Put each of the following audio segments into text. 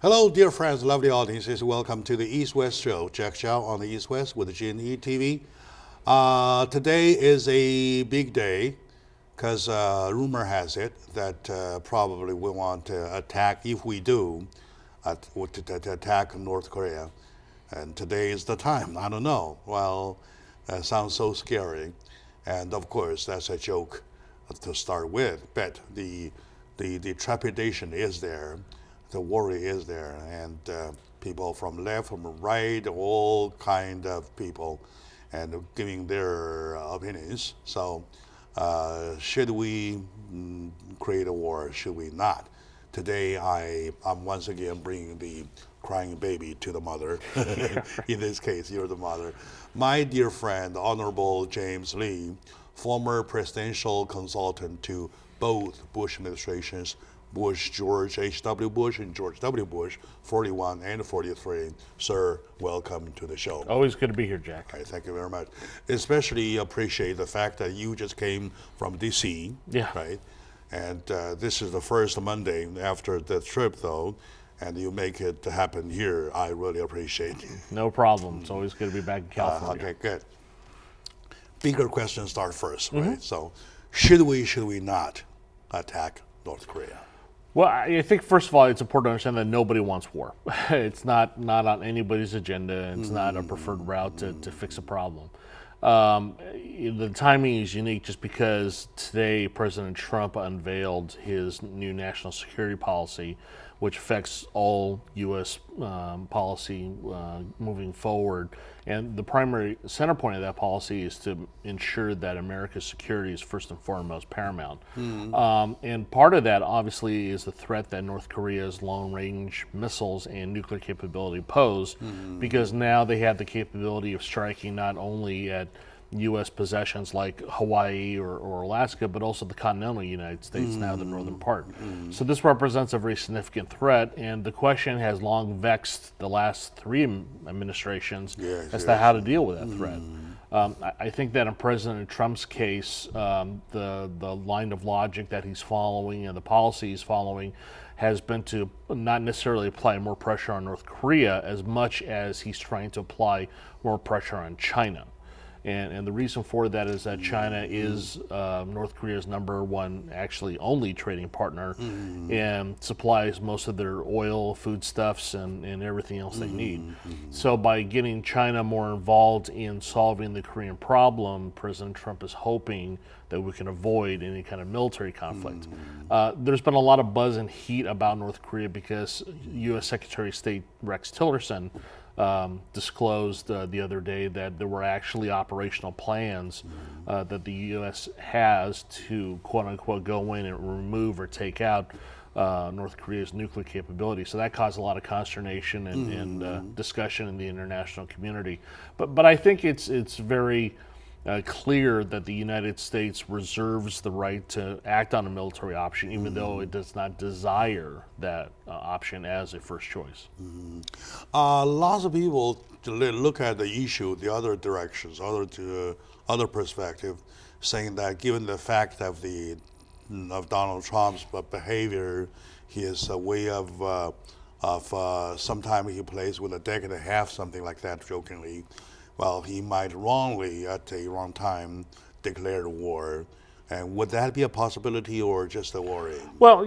Hello, dear friends, lovely audiences. Welcome to the East West Show. Jack Chow on the East West with the GNE TV. Today is a big day because rumor has it that probably we want to attack, if we do, to attack North Korea. And today is the time. I don't know. Well, sounds so scary. And of course, that's a joke to start with. But the trepidation is there. The worry is there, and people from left, from right, all kind of people, and giving their opinions. So, should we create a war? Should we not? Today, I'm once again bringing the crying baby to the mother. In this case, you're the mother. My dear friend, Honorable James Lee, former presidential consultant to both Bush administrations, George H.W. Bush and George W. Bush, 41 and 43. Sir, welcome to the show. Always good to be here, Jack. All right, thank you very much. Especially appreciate the fact that you just came from D.C., right? And this is the first Monday after the trip, though, and you make it happen here. I really appreciate it. No problem. It's always good to be back in California. Okay, good. Bigger questions start first, right? So, should we not attack North Korea? Well, I think, first of all, it's important to understand that nobody wants war. It's not on anybody's agenda. It's not a preferred route to fix a problem. The timing is unique just because today President Trump unveiled his new national security policy, which affects all U.S. Policy moving forward. And the primary center point of that policy is to ensure that America's security is first and foremost paramount. And part of that, obviously, is the threat that North Korea's long-range missiles and nuclear capability pose, because now they have the capability of striking not only at U.S. possessions like Hawaii or Alaska, but also the continental United States, now the northern part. So this represents a very significant threat, and the question has long vexed the last three administrations as to how to deal with that threat. I think that in President Trump's case, the line of logic that he's following and the policy he's following has been to not necessarily apply more pressure on North Korea as much as he's trying to apply more pressure on China. And the reason for that is that China is North Korea's number one, actually only trading partner, and supplies most of their oil, foodstuffs, and everything else they need. So by getting China more involved in solving the Korean problem, President Trump is hoping that we can avoid any kind of military conflict. There's been a lot of buzz and heat about North Korea because U.S. Secretary of State Rex Tillerson disclosed the other day that there were actually operational plans that the U.S. has to, quote unquote, go in and remove or take out North Korea's nuclear capability. So that caused a lot of consternation and discussion in the international community. But I think it's very clear that the United States reserves the right to act on a military option, even though it does not desire that option as a first choice. Lots of people look at the issue the other directions, other perspective, saying that given the fact of Donald Trump's behavior, his way of sometimes he plays with a decade and a half, something like that, jokingly. Well, he might wrongly, at a wrong time, declare war. And would that be a possibility or just a worry? Well,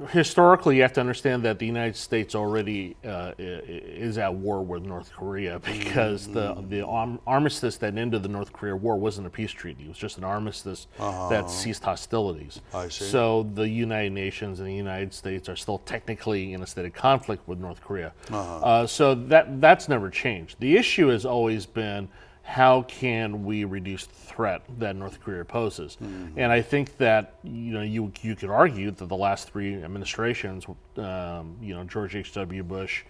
historically, you have to understand that the United States already is at war with North Korea because the armistice that ended the North Korea war wasn't a peace treaty. It was just an armistice that ceased hostilities. I see. So the United Nations and the United States are still technically in a state of conflict with North Korea. So that's never changed. The issue has always been, how can we reduce the threat that North Korea poses? And I think that you could argue that the last three administrations, George H.W. Bush,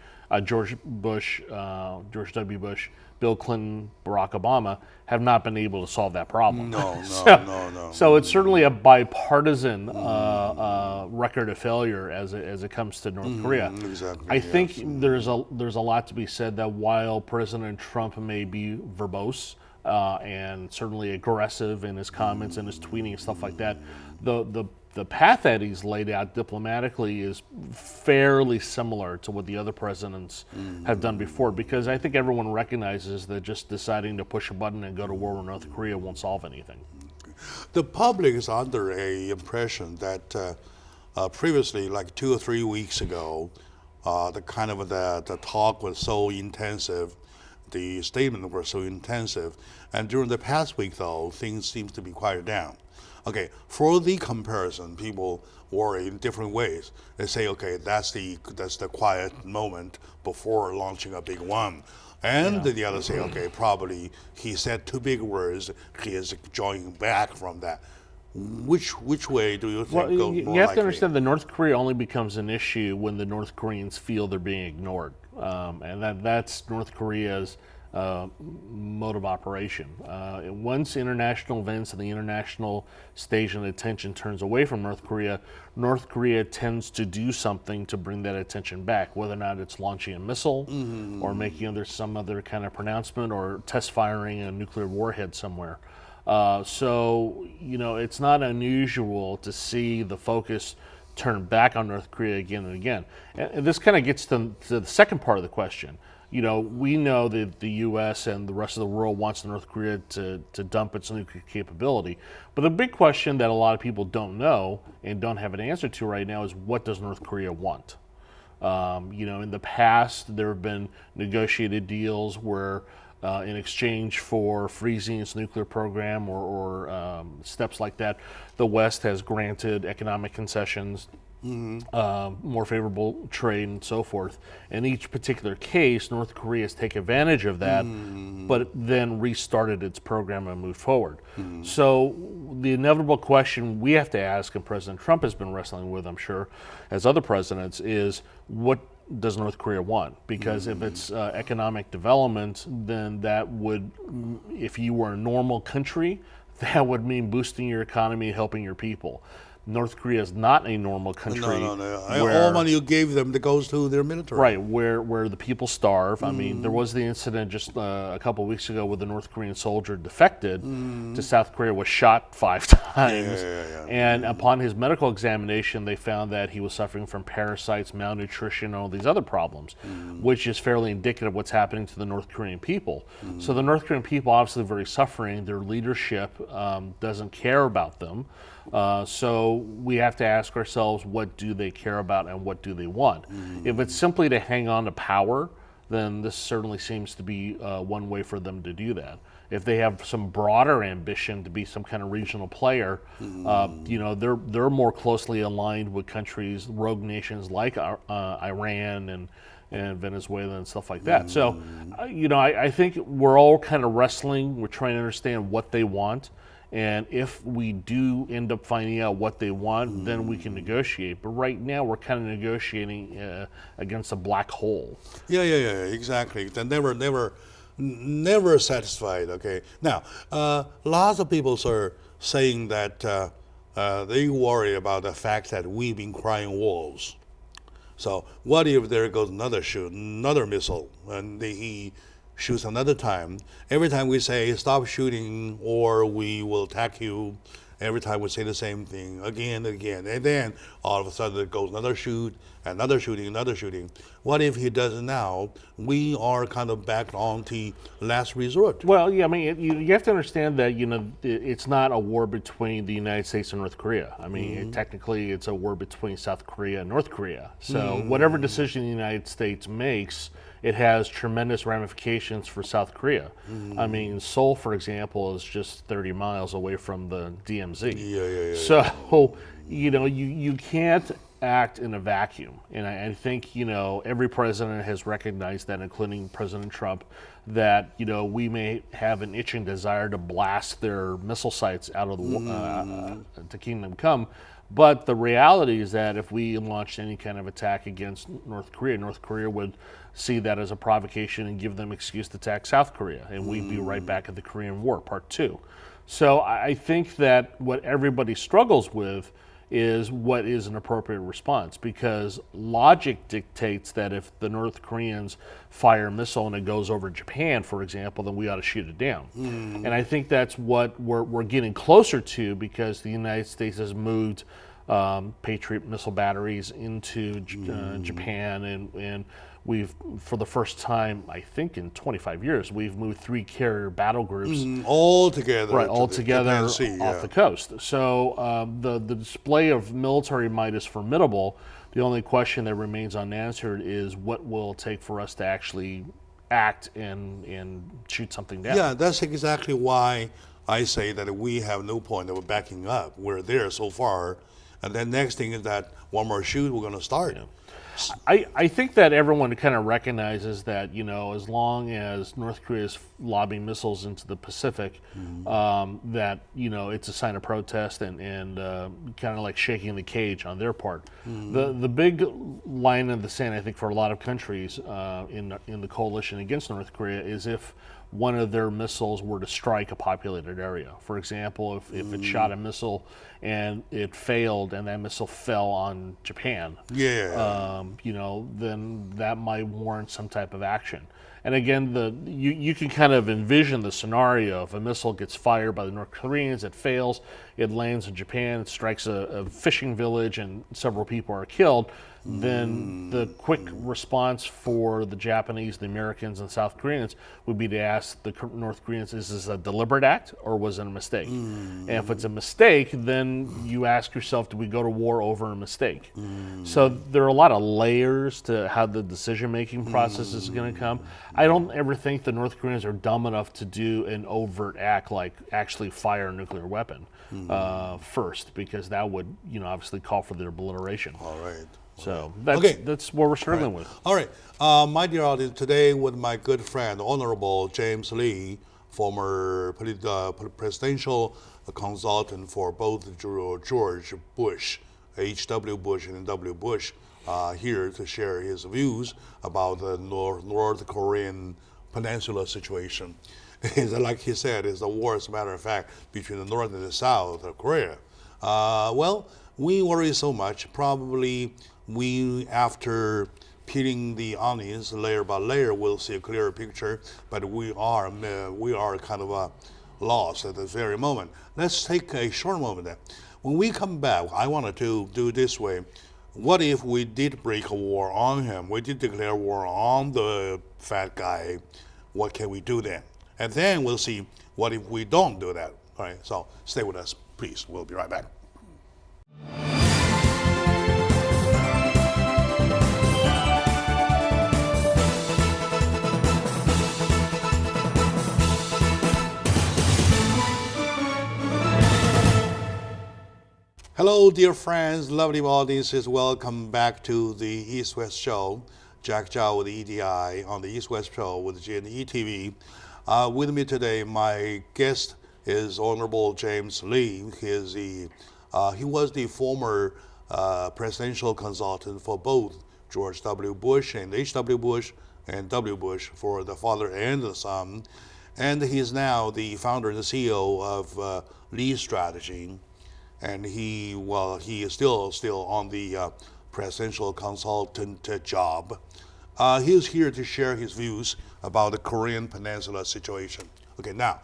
George W. Bush, Bill Clinton, Barack Obama, have not been able to solve that problem. No. So it's certainly a bipartisan record of failure as it comes to North Korea. Exactly. I think there's a lot to be said that while President Trump may be verbose and certainly aggressive in his comments and his tweeting and stuff like that, the the path that he's laid out diplomatically is fairly similar to what the other presidents have done before, because I think everyone recognizes that just deciding to push a button and go to war with North Korea won't solve anything. The public is under a impression that previously, like 2 or 3 weeks ago, the talk was so intensive, the statement were so intensive, and during the past week, though, things seem to be quieted down. Okay, for the comparison, people worry in different ways. They say, okay, that's the quiet moment before launching a big one. And the others say, okay, probably he said 2 big words, he is drawing back from that. Which way do you think goes more You have likely? to understand that North Korea only becomes an issue when the North Koreans feel they're being ignored. And that's North Korea's mode of operation. Once international events and the international stage and attention turns away from North Korea tends to do something to bring that attention back, whether or not it's launching a missile or making some other kind of pronouncement or test firing a nuclear warhead somewhere. So, it's not unusual to see the focus turn back on North Korea again and again. And this kind of gets to the second part of the question. We know that the U.S. and the rest of the world wants North Korea to dump its nuclear capability. But the big question that a lot of people don't know and don't have an answer to right now is, what does North Korea want? In the past, there have been negotiated deals where in exchange for freezing its nuclear program or steps like that, the West has granted economic concessions, more favorable trade, and so forth. In each particular case, North Korea has taken advantage of that, but then restarted its program and moved forward. So the inevitable question we have to ask, and President Trump has been wrestling with, I'm sure, as other presidents, is what does North Korea want? Because if it's economic development, then that would, if you were a normal country, that would mean boosting your economy, helping your people. North Korea is not a normal country. No. All money you gave them that goes to their military. Right, where the people starve. I mean, there was the incident just a couple of weeks ago where the North Korean soldier defected to South Korea, was shot 5 times. And upon his medical examination, they found that he was suffering from parasites, malnutrition, and all these other problems, which is fairly indicative of what's happening to the North Korean people. So the North Korean people obviously very suffering. Their leadership doesn't care about them. So we have to ask ourselves, what do they care about and what do they want? If it's simply to hang on to power, then this certainly seems to be one way for them to do that. If they have some broader ambition to be some kind of regional player, they're more closely aligned with countries, rogue nations like Iran and Venezuela and stuff like that. So, I think we're all kind of wrestling. We're trying to understand what they want. And if we do end up finding out what they want, then we can negotiate. But right now, we're kind of negotiating against a black hole. Yeah, exactly. They're never satisfied. Okay. Now, lots of people are saying that they worry about the fact that we've been crying wolves. So what if there goes another missile, and he shoots another time? Every time we say stop shooting or we will attack you, every time we say the same thing again and again, and then all of a sudden it goes another shoot, another shooting. What if he does it now? We are kind of back on to last resort. Well, yeah, I mean, you have to understand that, it's not a war between the United States and North Korea. I mean, technically it's a war between South Korea and North Korea. So whatever decision the United States makes, it has tremendous ramifications for South Korea. I mean, Seoul, for example, is just 30 miles away from the DMZ. Yeah. So, you can't act in a vacuum. And I think, every president has recognized that, including President Trump, that, we may have an itching desire to blast their missile sites out of the to Kingdom Come. But the reality is that if we launched any kind of attack against North Korea would see that as a provocation and give them excuse to attack South Korea, and we'd be right back at the Korean War, Part 2. So I think that what everybody struggles with is what is an appropriate response, because logic dictates that if the North Koreans fire a missile and it goes over Japan, for example, then we ought to shoot it down. And I think that's what we're getting closer to, because the United States has moved Patriot missile batteries into Japan, and we've, for the first time, I think in 25 years, we've moved 3 carrier battle groups all together, right, all together Sea, off the coast. So the display of military might is formidable. The only question that remains unanswered is what will it take for us to actually act and shoot something down. Yeah, that's exactly why I say that we have no point of backing up. We're there so far, and then next thing is that one more shoot, we're going to start. Yeah. I think that everyone kind of recognizes that, you know, as long as North Korea is lobbing missiles into the Pacific, that, you know, it's a sign of protest and kind of like shaking the cage on their part. The big line in the sand, I think, for a lot of countries in the coalition against North Korea is if one of their missiles were to strike a populated area. For example, if it shot a missile and it failed and that missile fell on Japan, you know, then that might warrant some type of action. And again, you can kind of envision the scenario. If a missile gets fired by the North Koreans, it fails, it lands in Japan, it strikes a fishing village and several people are killed, then the quick response for the Japanese, the Americans, and South Koreans would be to ask the North Koreans, is this a deliberate act or was it a mistake? And if it's a mistake, then you ask yourself, do we go to war over a mistake? So there are a lot of layers to how the decision-making process is going to come. I don't ever think the North Koreans are dumb enough to do an overt act like actually fire a nuclear weapon first, because that would, you know, obviously call for their obliteration. All right. So that's what we're struggling with. All right. My dear audience, today with my good friend, Honorable James Lee, former presidential consultant for both George Bush, H.W. Bush and W. Bush, here to share his views about the North Korean peninsula situation. Like he said, it's a war, as a matter of fact, between the North and the South of Korea. Well, we worry so much. Probably we, after peeling the onions layer by layer, will see a clearer picture. But we are kind of lost at this very moment. Let's take a short moment then. When we come back, I wanted to do it this way. What if we did break a war on him? We did declare war on the fat guy. What can we do then? And then we'll see what if we don't do that. All right, so stay with us, please. We'll be right back. Hello, dear friends, lovely audiences. Welcome back to the East West Show. Jack Zhao with EDI on the East West Show with GNE TV. With me today, my guest is Honorable James Lee. He was the former presidential consultant for both George W. Bush and H.W. Bush and W. Bush, for the father and the son. And he is now the founder and the CEO of Lee Strategy. And he is still on the presidential consultant job. He is here to share his views about the Korean Peninsula situation. Okay, now,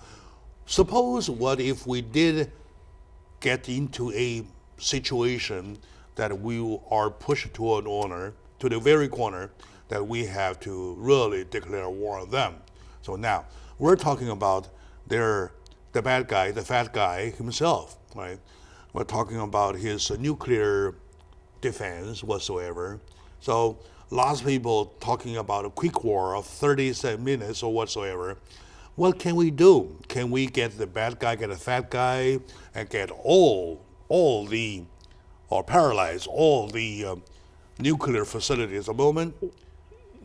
suppose what if we did get into a situation that we are pushed to the very corner, that we have to really declare war on them. So now, we're talking about the bad guy, the fat guy himself, right? We're talking about his nuclear defense whatsoever. So lots of people talking about a quick war of 37 minutes or whatsoever. What can we do? Can we get the bad guy, get a fat guy, and get paralyze all the nuclear facilities at the moment?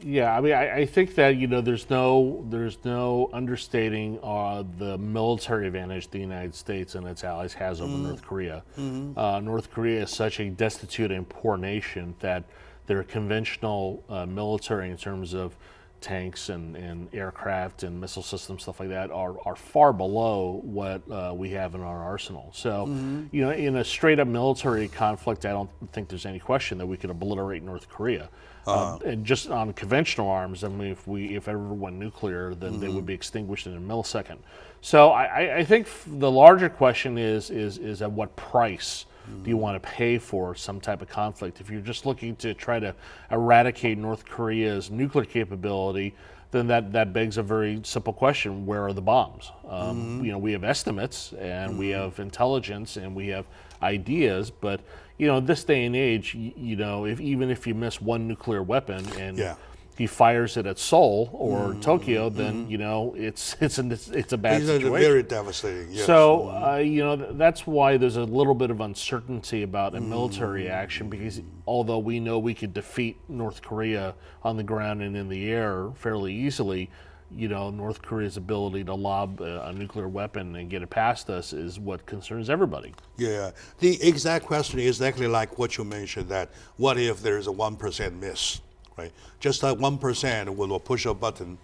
Yeah, I mean, I think that, you know, there's no understating the military advantage the United States and its allies has over North Korea. North Korea is such a destitute and poor nation that their conventional military, in terms of tanks and aircraft and missile systems, stuff like that, are far below what we have in our arsenal. So, you know, in a straight up military conflict, I don't think there's any question that we could obliterate North Korea. And just on conventional arms, I mean, if ever went nuclear, then they would be extinguished in a millisecond. So I think the larger question is at what price do you want to pay for some type of conflict? If you're just looking to try to eradicate North Korea's nuclear capability, then that begs a very simple question: where are the bombs? We have estimates, and we have intelligence, and we have ideas, but this day and age, even if you miss one nuclear weapon and he fires it at Seoul or Tokyo, then it's a bad situation. Very devastating. Yes. So that's why there's a little bit of uncertainty about a military action, because although we know we could defeat North Korea on the ground and in the air fairly easily, North Korea's ability to lob a nuclear weapon and get it past us is what concerns everybody. Yeah, the exact question is exactly like what you mentioned, that what if there's a 1% miss? Right, just like 1% will push a button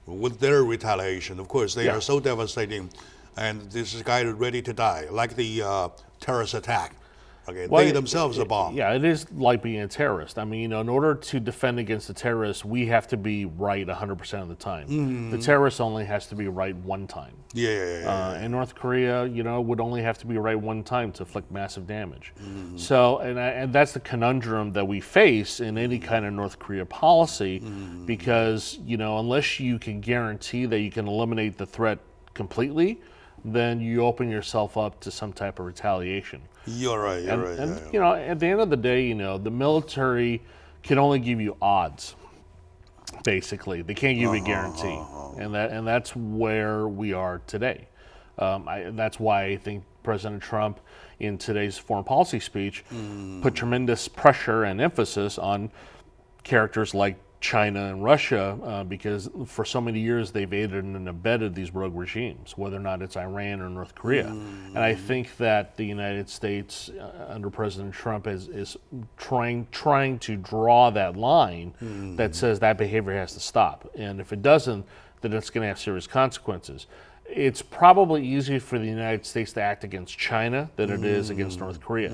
with their retaliation. Of course, they are so devastating, and this guy is ready to die, like the terrorist attack. Okay, they themselves are bomb. Yeah, it is like being a terrorist. I mean, in order to defend against the terrorists, we have to be right 100% of the time. The terrorist only has to be right one time. And North Korea, would only have to be right one time to inflict massive damage. So, and that's the conundrum that we face in any kind of North Korea policy, because, unless you can guarantee that you can eliminate the threat completely, then you open yourself up to some type of retaliation. You're right. At the end of the day, the military can only give you odds. Basically, they can't give you a guarantee, and that's where we are today. That's why I think President Trump, in today's foreign policy speech, put tremendous pressure and emphasis on characters like China and Russia, because for so many years they've aided and abetted these rogue regimes, whether or not it's Iran or North Korea. And I think that the United States, under President Trump, is trying to draw that line that says that behavior has to stop. And if it doesn't, then it's going to have serious consequences. It's probably easier for the United States to act against China than it is against North Korea,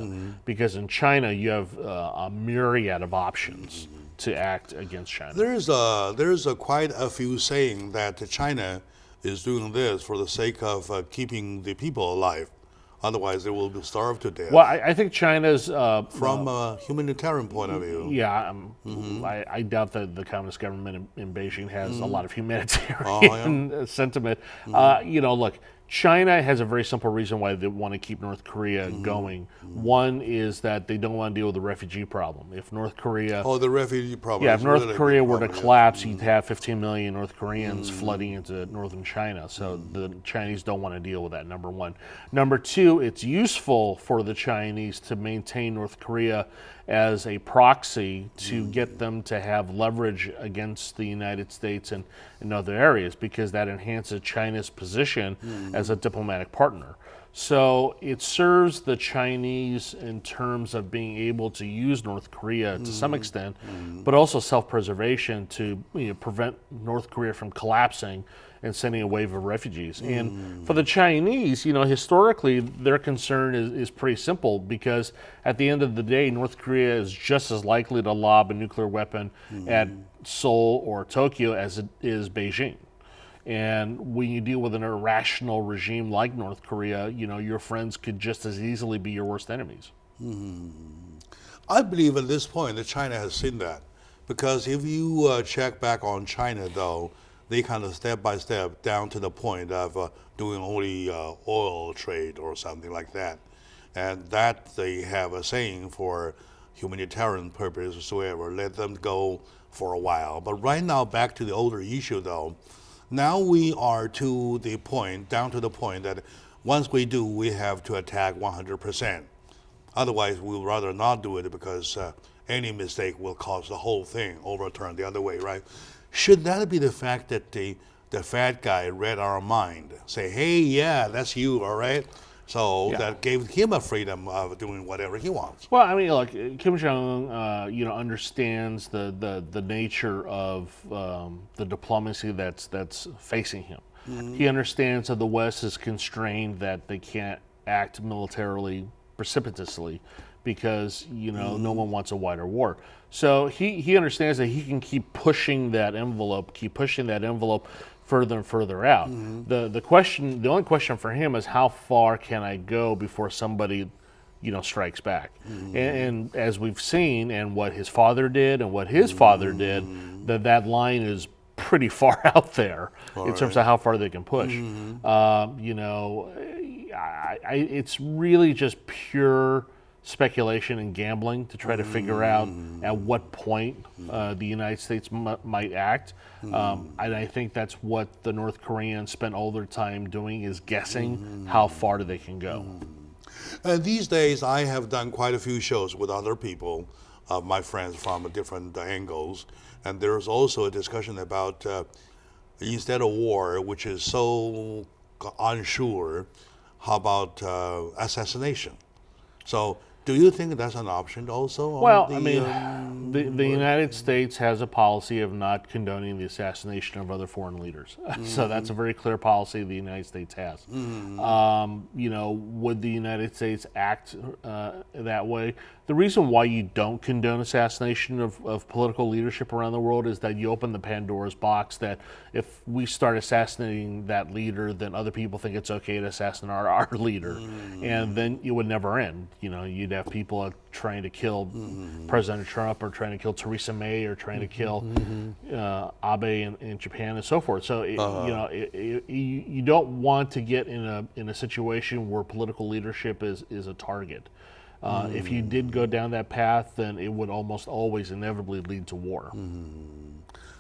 because in China you have a myriad of options to act against China. There's quite a few saying that China is doing this for the sake of keeping the people alive. Otherwise, they will be starved to death. Well, I think China's from a humanitarian point of view. Yeah, I doubt that the Communist government in Beijing has a lot of humanitarian sentiment. Look, China has a very simple reason why they want to keep North Korea going. One is that they don't want to deal with the refugee problem. If North Korea... the refugee problem. Yeah, if North Korea were to collapse, you'd have 15 million North Koreans flooding into northern China. So the Chinese don't want to deal with that, number one. Number two, it's useful for the Chinese to maintain North Korea as a proxy to get them to have leverage against the United States and in other areas, because that enhances China's position as a diplomatic partner. So it serves the Chinese in terms of being able to use North Korea to some extent, but also self-preservation to prevent North Korea from collapsing and sending a wave of refugees. And for the Chinese, historically, their concern is pretty simple, because at the end of the day, North Korea is just as likely to lob a nuclear weapon at Seoul or Tokyo as it is Beijing. And when you deal with an irrational regime like North Korea, your friends could just as easily be your worst enemies. I believe at this point that China has seen that, because if you check back on China, though, they kind of step by step down to the point of doing only oil trade or something like that. And that they have a saying for humanitarian purposes whatsoever, let them go for a while. But right now, back to the older issue, though, now we are down to the point that once we do, we have to attack 100%. Otherwise, we'll rather not do it, because any mistake will cause the whole thing overturned the other way, right? Should that be the fact that the fat guy read our mind, say, hey, yeah, that's you, all right? So that gave him a freedom of doing whatever he wants. Well, I mean, look, Kim Jong-un, understands the nature of the diplomacy that's facing him. He understands that the West is constrained, that they can't act militarily precipitously, because no one wants a wider war. So he understands that he can keep pushing that envelope further and further out. The only question for him is, how far can I go before somebody strikes back. And as we've seen, and what his father did and what his father did, that line is pretty far out there in terms of how far they can push. It's really just pure speculation and gambling to try to figure out at what point the United States might act. And I think that's what the North Koreans spend all their time doing, is guessing how far they can go. These days, I have done quite a few shows with other people, my friends from different angles, and there's also a discussion about instead of war, which is so unsure, how about assassination? So, do you think that's an option also? Well, the United States has a policy of not condoning the assassination of other foreign leaders. So that's a very clear policy the United States has. Would the United States act that way? The reason why you don't condone assassination of political leadership around the world is that you open the Pandora's box that if we start assassinating that leader, then other people think it's okay to assassinate our leader. And then it would never end. You'd have people trying to kill President Trump, or trying to kill Theresa May, or trying to kill Abe in Japan, and so forth. So you don't want to get in a situation where political leadership is a target. If you did go down that path, then it would almost always inevitably lead to war.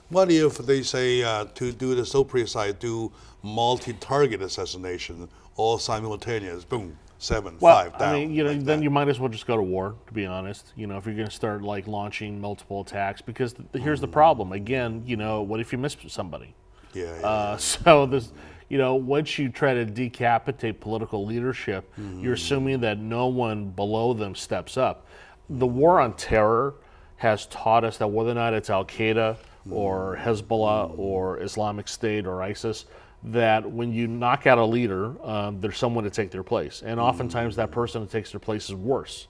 What if they say to do the so precise, do multi-target assassination, all simultaneous, boom, 7, 5 down? Then you might as well just go to war, to be honest. If you're going to start launching multiple attacks, because here's the problem. Again, what if you miss somebody? So this. Once you try to decapitate political leadership, you're assuming that no one below them steps up. The war on terror has taught us that whether or not it's Al-Qaeda or Hezbollah or Islamic State or ISIS, that when you knock out a leader, there's someone to take their place. And oftentimes that person who takes their place is worse.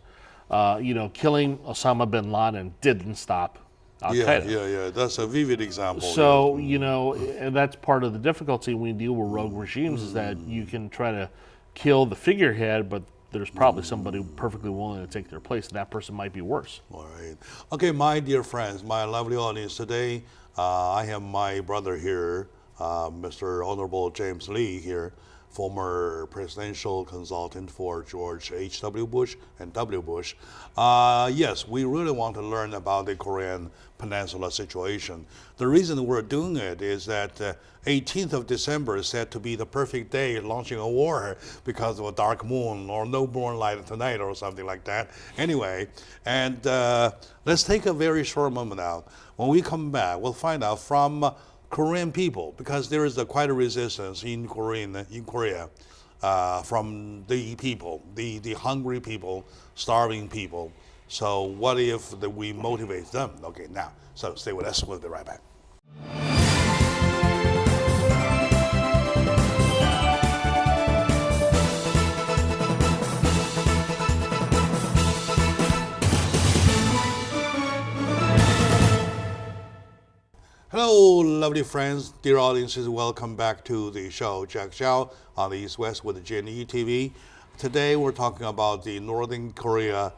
Killing Osama bin Laden didn't stop Al-Qaeda. Yeah. That's a vivid example. So, and that's part of the difficulty when you deal with rogue regimes, is that you can try to kill the figurehead, but there's probably somebody perfectly willing to take their place, and that person might be worse. All right. Okay, my dear friends, my lovely audience, today I have my brother here, Mr. Honorable James Lee here, former presidential consultant for George H.W. Bush and W. Bush. Yes, we really want to learn about the Korean Peninsula situation. The reason we're doing it is that 18th of December is said to be the perfect day launching a war because of a dark moon or no moonlight tonight or something like that. Anyway, and let's take a very short moment out. When we come back, we'll find out from Korean people, because there is quite a resistance in Korea from the people, the hungry people, starving people. So what if we motivate them? Okay, now, so stay with us. We'll be right back. Hello, lovely friends, dear audiences. Welcome back to the show, Jack Xiao on the East West with the JNE TV. Today we're talking about the Northern Korea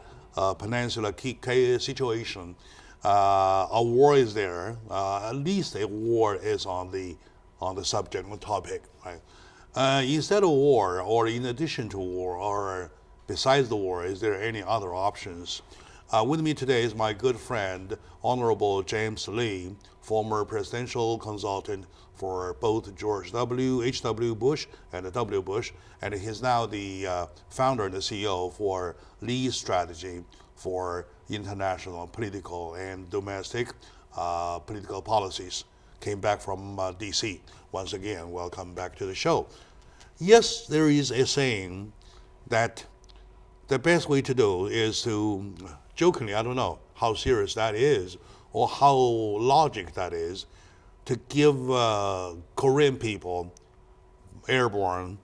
Peninsula situation. A war is there. At least a war is on the subject, on the topic, right? Instead of war, or in addition to war, or besides the war, is there any other options? With me today is my good friend, Honorable James Lee, former presidential consultant for both George H.W. Bush and W. Bush, and he's now the founder and the CEO for Lee's strategy for international political and domestic political policies. Came back from D.C. Once again, welcome back to the show. Yes, there is a saying that the best way to do is to, jokingly, I don't know how serious that is, or how logic that is, to give Korean people, airborne,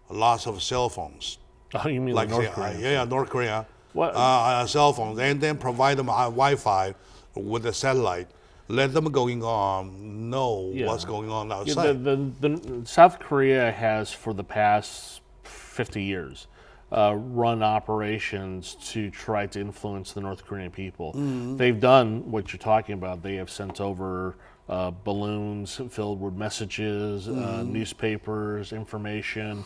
lots of cell phones. Oh, you mean like North Korea? Yeah, North Korea. What? Cell phones, and then provide them Wi-Fi with a satellite. Let them going on know what's going on outside. The South Korea has, for the past 50 years, run operations to try to influence the North Korean people. They've done what you're talking about. They have sent over balloons filled with messages, newspapers, information,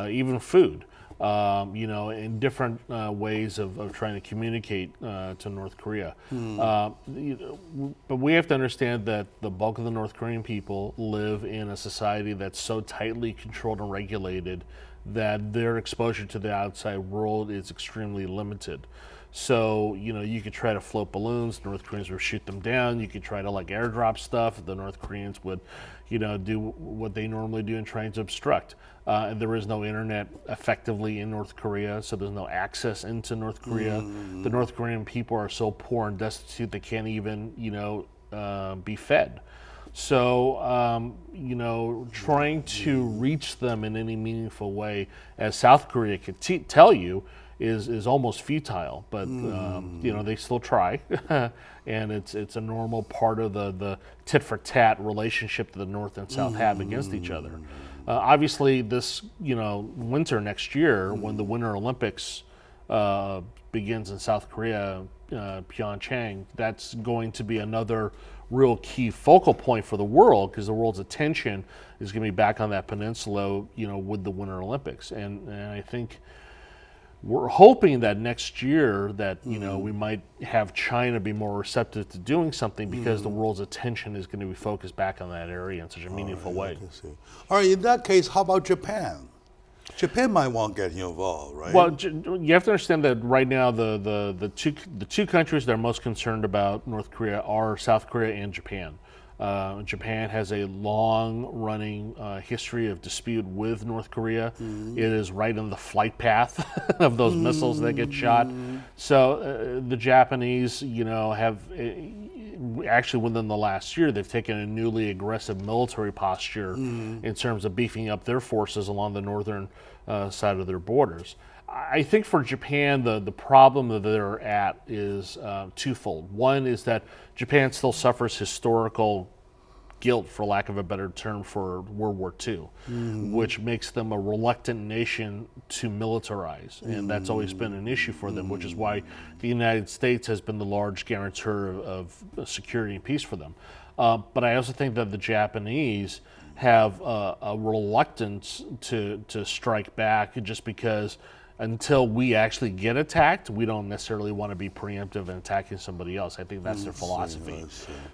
even food. In different ways of trying to communicate to North Korea. But we have to understand that the bulk of the North Korean people live in a society that's so tightly controlled and regulated that their exposure to the outside world is extremely limited. So, you could try to float balloons, the North Koreans would shoot them down. You could try to airdrop stuff, the North Koreans would, do what they normally do in trying to obstruct. And there is no internet effectively in North Korea, so there's no access into North Korea. The North Korean people are so poor and destitute they can't even, be fed. So, trying to reach them in any meaningful way, as South Korea could tell you, is almost futile, but they still try, and it's a normal part of the tit for tat relationship that the North and South have against each other. Obviously, this winter next year, when the Winter Olympics begins in South Korea, Pyeongchang, that's going to be another real key focal point for the world, because the world's attention is going to be back on that peninsula, with the Winter Olympics, and I think we're hoping that next year that we might have China be more receptive to doing something, because the world's attention is going to be focused back on that area in such a meaningful way. All right, in that case, how about Japan? Japan might want to get involved, right? Well, you have to understand that right now the two countries that are most concerned about North Korea are South Korea and Japan. Japan has a long-running history of dispute with North Korea. It is right on the flight path of those missiles that get shot. So the Japanese, have actually within the last year, they've taken a newly aggressive military posture in terms of beefing up their forces along the northern side of their borders. I think for Japan, the problem that they're at is twofold. One is that Japan still suffers historical guilt, for lack of a better term, for World War II, which makes them a reluctant nation to militarize. And that's always been an issue for them, which is why the United States has been the large guarantor of security and peace for them. But I also think that the Japanese have a reluctance to strike back, just because until we actually get attacked, we don't necessarily want to be preemptive and attacking somebody else. I think that's their philosophy.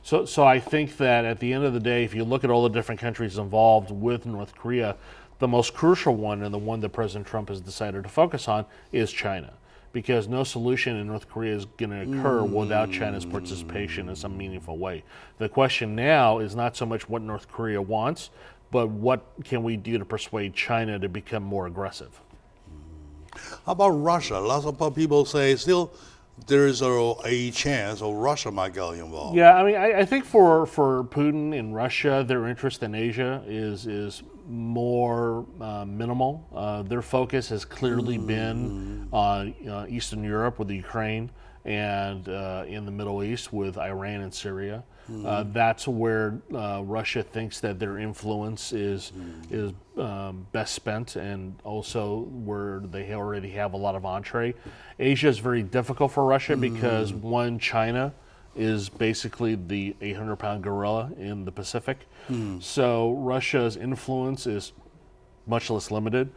So I think that at the end of the day, if you look at all the different countries involved with North Korea, the most crucial one, and the one that President Trump has decided to focus on, is China. Because no solution in North Korea is going to occur without China's participation in some meaningful way. The question now is not so much what North Korea wants, but what can we do to persuade China to become more aggressive. How about Russia? Lots of people say still there is a chance of Russia might get involved. Yeah, I mean, I think for Putin and Russia, their interest in Asia is more minimal. Their focus has clearly been on Eastern Europe with the Ukraine, and in the Middle East with Iran and Syria. That's where Russia thinks that their influence is best spent, and also where they already have a lot of entree. Asia is very difficult for Russia because, one, China is basically the 800-pound gorilla in the Pacific. So Russia's influence is much less limited.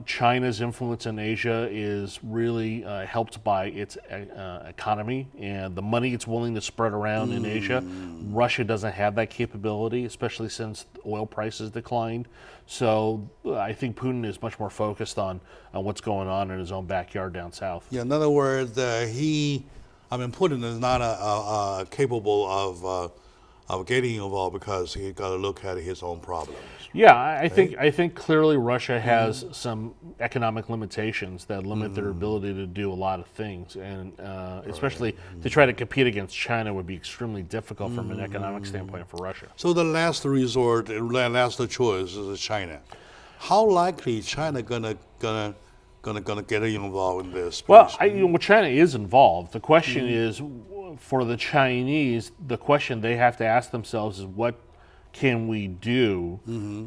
China's influence in Asia is really helped by its economy and the money it's willing to spread around in Asia. Russia doesn't have that capability, especially since oil prices declined. So I think Putin is much more focused on what's going on in his own backyard down south. Yeah, in other words, Putin is not capable of getting involved because he got to look at his own problems. Yeah, I think clearly Russia has some economic limitations that limit their ability to do a lot of things, and especially to try to compete against China would be extremely difficult from an economic standpoint for Russia. So the last resort, last choice is China. How likely China gonna get involved in this? Well, China is involved. The question is, for the Chinese, the question they have to ask themselves is, what can we do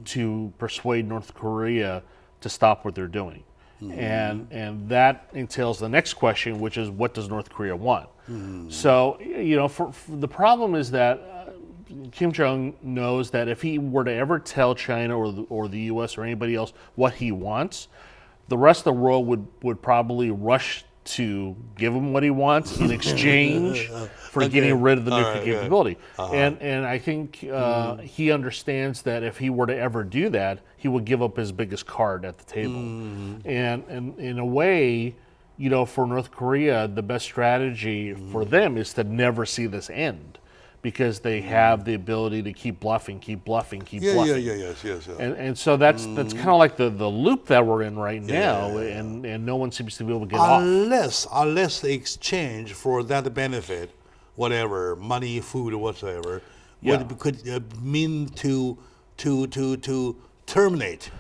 to persuade North Korea to stop what they're doing? and that entails the next question, which is what does North Korea want? So for the problem is that Kim Jong knows that if he were to ever tell China or the U.S. or anybody else what he wants, the rest of the world would probably rush to give him what he wants in exchange for getting rid of the nuclear capability. And I think he understands that if he were to ever do that, he would give up his biggest card at the table. And in a way, for North Korea, the best strategy for them is to never see this end, because they have the ability to keep bluffing. Yes. And so that's kind of like the loop that we're in right now, and no one seems to be able to get off. Unless they exchange for that benefit, whatever, money, food, or whatsoever, could mean to terminate,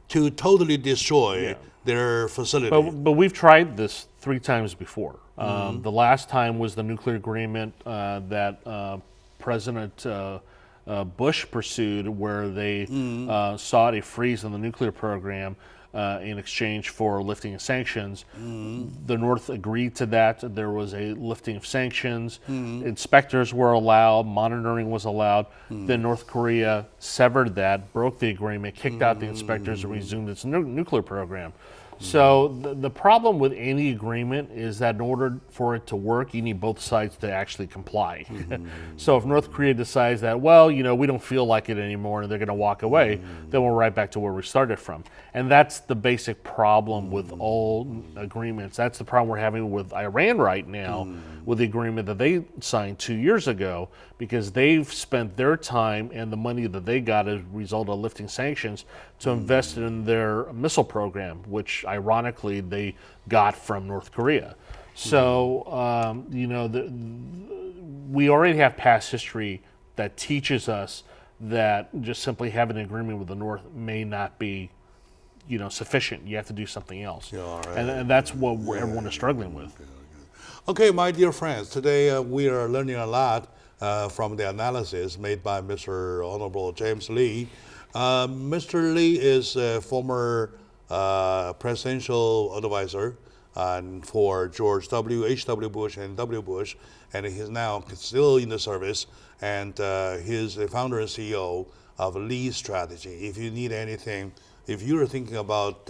to totally destroy their facility. But we've tried this 3 times before. The last time was the nuclear agreement that President Bush pursued, where they sought a freeze on the nuclear program in exchange for lifting of sanctions. The North agreed to that. There was a lifting of sanctions. Inspectors were allowed. Monitoring was allowed. Then North Korea severed that, broke the agreement, kicked out the inspectors, and resumed its nuclear program. So the problem with any agreement is that in order for it to work, you need both sides to actually comply. So if North Korea decides that, we don't feel like it anymore and they're going to walk away, then we're right back to where we started from. And that's the basic problem with all agreements. That's the problem we're having with Iran right now, with the agreement that they signed 2 years ago, because they've spent their time and the money that they got as a result of lifting sanctions to invest in their missile program, which ironically they got from North Korea. So, we already have past history that teaches us that just simply having an agreement with the North may not be, sufficient. You have to do something else. And that's what everyone is struggling with. Okay, my dear friends, today we are learning a lot from the analysis made by Mr. Honorable James Lee. Mr. Lee is a former presidential advisor for George H.W. Bush and W. Bush, and he's now still in the service, and he's the founder and CEO of Lee Strategy. If you need anything, if you're thinking about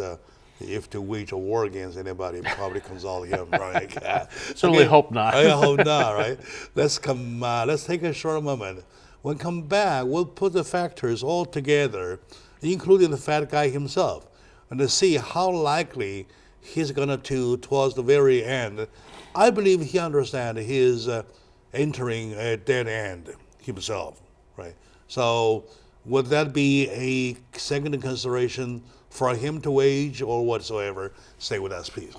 if to wage a war against anybody, probably consult him, right? Certainly hope not. I hope not, right? Let's take a short moment. When we come back, we'll put the factors all together, including the fat guy himself, and to see how likely he's going to, towards the very end. I believe he understands he is entering a dead end himself, right? So would that be a second consideration for him to wage or whatsoever? Stay with us, please.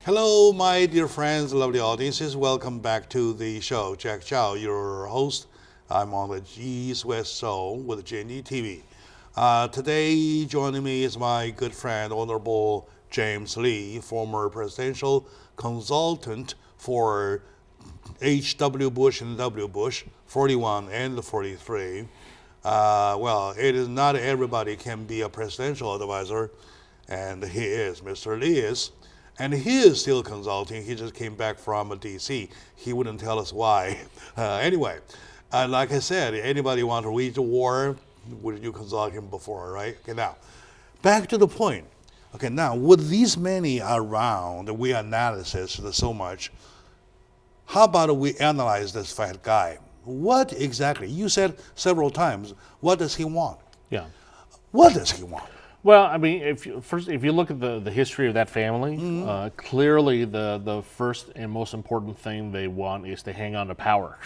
Hello, my dear friends, lovely audiences. Welcome back to the show. Jack Chow, your host. I'm on the East West Show with JNE TV. Today, joining me is my good friend, Honorable James Lee, former presidential consultant for H.W. Bush and W. Bush, 41 and 43. Well, it is not everybody can be a presidential advisor, and he is. Mr. Lee is. And he is still consulting. He just came back from D.C. He wouldn't tell us why. Anyway, like I said, anybody want to wage a war, would you consult him before, right? Okay, now, back to the point. Okay, now, with these many around, we analysis so much, how about we analyze this fat guy? What exactly? You said several times, what does he want? Yeah. What does he want? Well, I mean, if you look at the history of that family, clearly the first and most important thing they want is to hang on to power.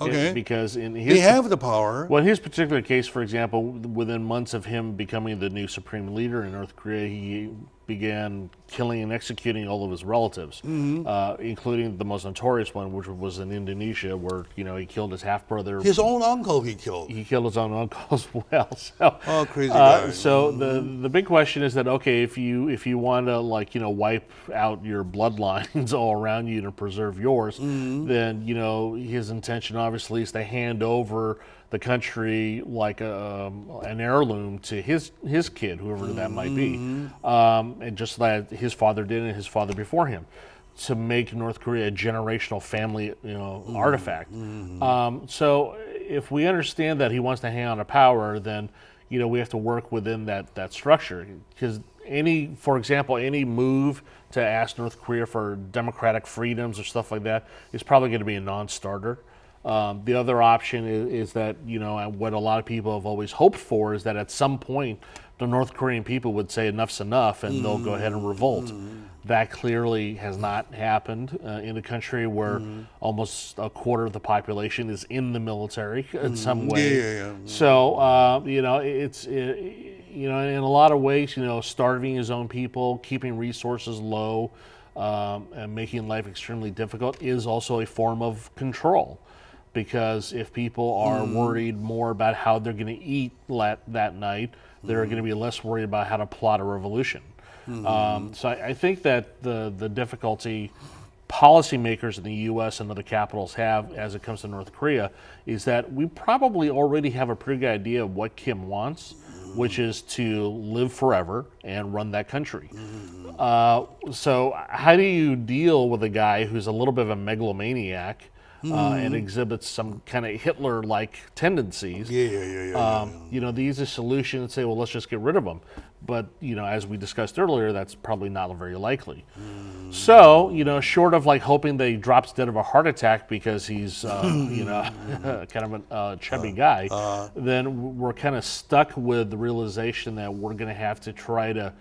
Okay. Because in his, they have the power. Well, in his particular case, for example, within months of him becoming the new supreme leader in North Korea, he began killing and executing all of his relatives, including the most notorious one, which was in Indonesia, where he killed his half brother. His own uncle he killed. He killed his own uncle as well. So, crazy guy. So the big question is that, okay, if you want to wipe out your bloodlines all around you to preserve yours, then his intention obviously is to hand over the country like an heirloom to his kid, whoever that might be, and just like his father did and his father before him, to make North Korea a generational family artifact. So if we understand that he wants to hang on to power, then we have to work within that structure, because for example, any move to ask North Korea for democratic freedoms or stuff like that is probably going to be a non-starter. The other option is that, what a lot of people have always hoped for is that at some point the North Korean people would say enough's enough and they'll go ahead and revolt. That clearly has not happened in a country where almost a quarter of the population is in the military in some way. So, it's in a lot of ways, starving his own people, keeping resources low, and making life extremely difficult is also a form of control. Because if people are worried more about how they're going to eat that night, they're going to be less worried about how to plot a revolution. So I think that the difficulty policymakers in the U.S. and other capitals have as it comes to North Korea is that we probably already have a pretty good idea of what Kim wants, which is to live forever and run that country. So how do you deal with a guy who's a little bit of a megalomaniac and exhibits some kind of Hitler-like tendencies? The easiest solution is say, well, let's just get rid of him. But, as we discussed earlier, that's probably not very likely. So, short of hoping that he drops dead of a heart attack because he's, kind of a chubby guy, then we're kind of stuck with the realization that we're going to have to try to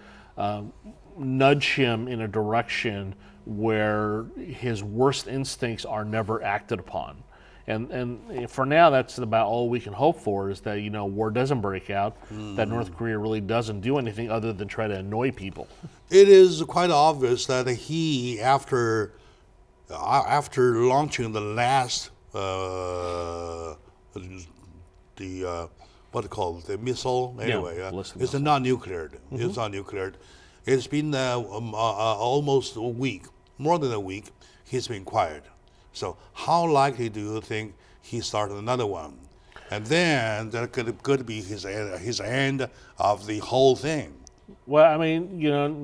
nudge him in a direction where his worst instincts are never acted upon. And for now, that's about all we can hope for, is that, war doesn't break out, that North Korea really doesn't do anything other than try to annoy people. It is quite obvious that he, after launching the last, what called the missile, anyway, it's not nuclear. It's not nuclear. It's been almost a week, more than a week, he's been quiet. So how likely do you think he started another one? And then that could be his end of the whole thing. Well, I mean,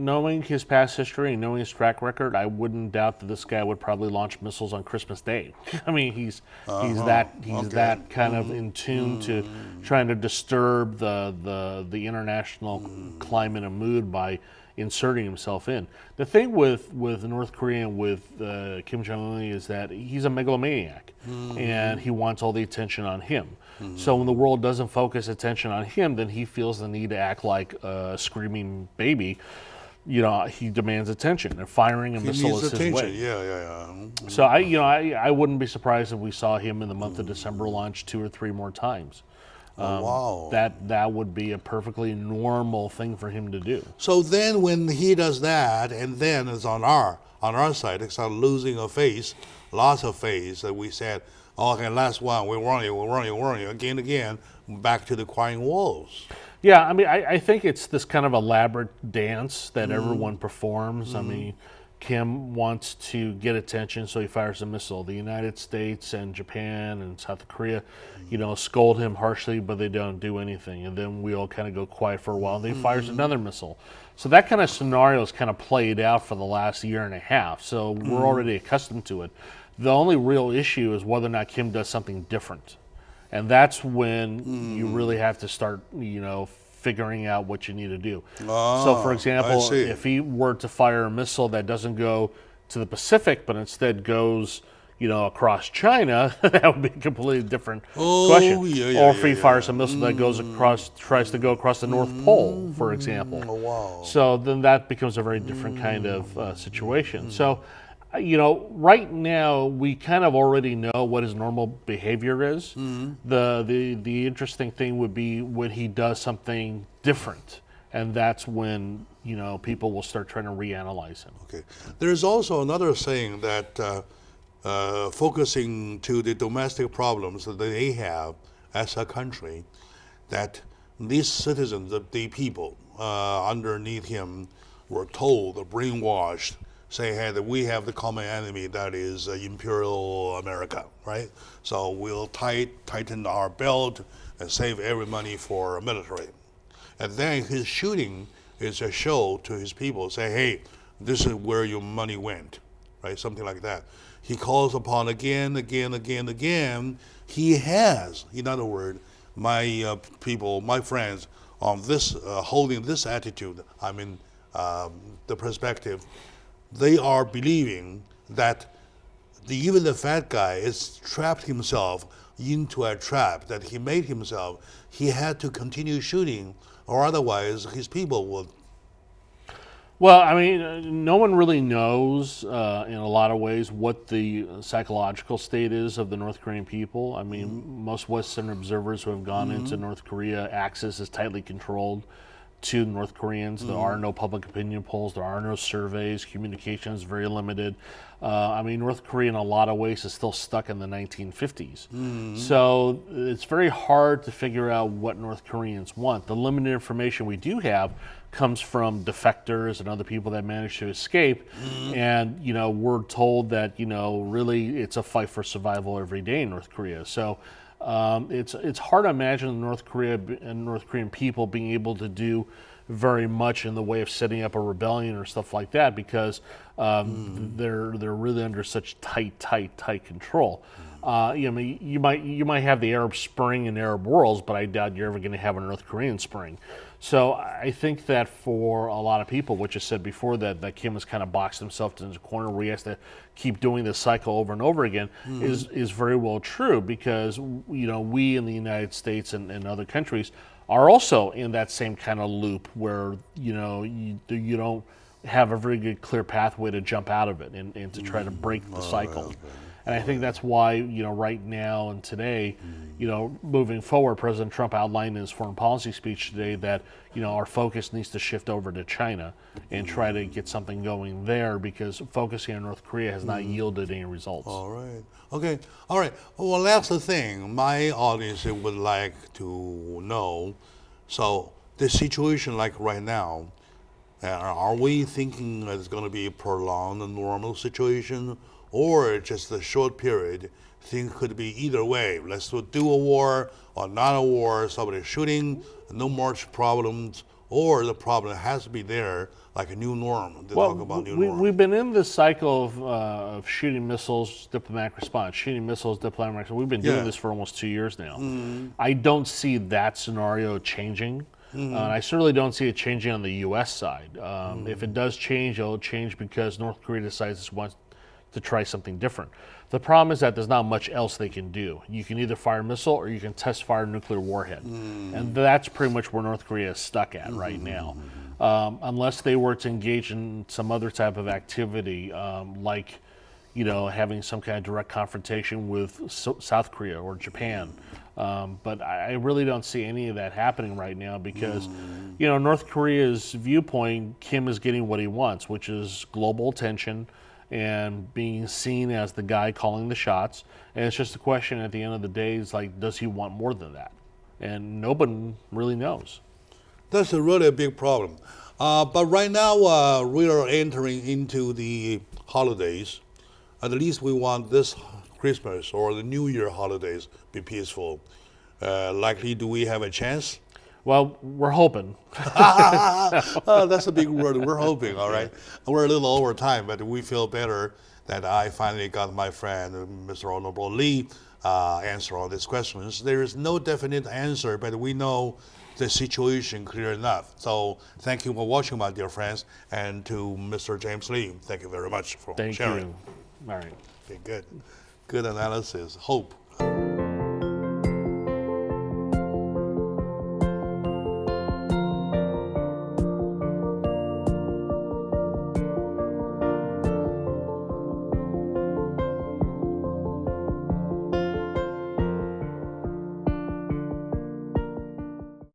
knowing his past history and knowing his track record, I wouldn't doubt that this guy would probably launch missiles on Christmas Day. I mean, he's that kind of in tune to trying to disturb the international climate and mood by inserting himself in. The thing with North Korea and with Kim Jong-un is that he's a megalomaniac, and he wants all the attention on him. So when the world doesn't focus attention on him, then he feels the need to act like a screaming baby. He demands attention, and firing a missile is his way. So I wouldn't be surprised if we saw him in the month of December launch 2 or 3 more times. Wow. That would be a perfectly normal thing for him to do. So then when he does that, and then it's on our side, it's on losing a face, lots of face, that we said, okay, last one, we warn you, again, back to the crying wolves. Yeah, I mean, I think it's this kind of elaborate dance that everyone performs. I mean, Kim wants to get attention, so he fires a missile. The United States and Japan and South Korea, scold him harshly, but they don't do anything. And then we all kind of go quiet for a while, and then he fires another missile. So that kind of scenario is kind of played out for the last year and a half. So we're already accustomed to it. The only real issue is whether or not Kim does something different. And that's when you really have to start, figuring out what you need to do. So, for example, if he were to fire a missile that doesn't go to the Pacific, but instead goes, across China, that would be a completely different question. Or if he fires a missile that goes tries to go across the North Pole, for example. So then that becomes a very different kind of situation. So, right now we kind of already know what his normal behavior is. The interesting thing would be when he does something different and that's when people will start trying to reanalyze him. Okay. There's also another saying that focusing to the domestic problems that they have as a country, that these citizens, the people underneath him, were told or brainwashed, saying, hey, that we have the common enemy that is imperial America, right? So we'll tighten our belt and save every money for military. And then his shooting is a show to his people, say, hey, this is where your money went, right? Something like that. He calls upon again. He has, in other words, my people, my friends, on this, holding this attitude, I mean, the perspective, they are believing that even the fat guy has trapped himself into a trap that he made himself. He had to continue shooting, or otherwise his people would. Well, I mean, no one really knows in a lot of ways what the psychological state is of the North Korean people. I mean, most Western observers who have gone into North Korea, access is tightly controlled to North Koreans. There are no public opinion polls. There are no surveys. Communication is very limited. I mean, North Korea in a lot of ways is still stuck in the 1950s. So it's very hard to figure out what North Koreans want. The limited information we do have comes from defectors and other people that managed to escape. And, we're told that, really it's a fight for survival every day in North Korea. So it's hard to imagine North Korea and North Korean people being able to do very much in the way of setting up a rebellion or stuff like that, because they're really under such tight control. You might have the Arab Spring and Arab Worlds, but I doubt you're ever going to have a North Korean Spring. So I think that for a lot of people, which I said before, that Kim has kind of boxed himself into a corner where he has to keep doing this cycle over and over again is very well true, because we in the United States and other countries are also in that same kind of loop where you don't have a very good clear pathway to jump out of it and to try to break the cycle. And I think that's why, right now and today, moving forward, President Trump outlined in his foreign policy speech today that, our focus needs to shift over to China and try to get something going there, because focusing on North Korea has not yielded any results. All right. Okay. All right. Well, that's the thing. My audience would like to know. So the situation like right now, are we thinking that it's going to be a prolonged normal situation, or just a short period? Things could be either way. Let's do a war or not a war, somebody shooting, no more problems, or the problem has to be there, like a new norm. Talk about new norm. We've been in this cycle of shooting missiles, diplomatic response, shooting missiles, diplomatic response. We've been doing this for almost 2 years now. I don't see that scenario changing. And I certainly don't see it changing on the U.S. side. If it does change, it'll change because North Korea decides it wants to try something different. The problem is that there's not much else they can do. You can either fire a missile or you can test fire a nuclear warhead. And that's pretty much where North Korea is stuck at right now. Unless they were to engage in some other type of activity, like having some kind of direct confrontation with South Korea or Japan. But I really don't see any of that happening right now because, North Korea's viewpoint, Kim is getting what he wants, which is global attention and being seen as the guy calling the shots. And it's just a question at the end of the day, is like, does he want more than that? And nobody really knows. That's really a big problem. But right now, we are entering into the holidays. At least we want this Christmas or the New Year holidays be peaceful. Likely, do we have a chance? Well, we're hoping. That's a big word. We're hoping, all right? We're a little over time, but we feel better that I finally got my friend, Mr. Honorable Lee, answer all these questions. There is no definite answer, but we know the situation clear enough. So thank you for watching, my dear friends, and to Mr. James Lee, thank you very much for sharing. Thank you. All right. Okay, good. Good analysis. Hope.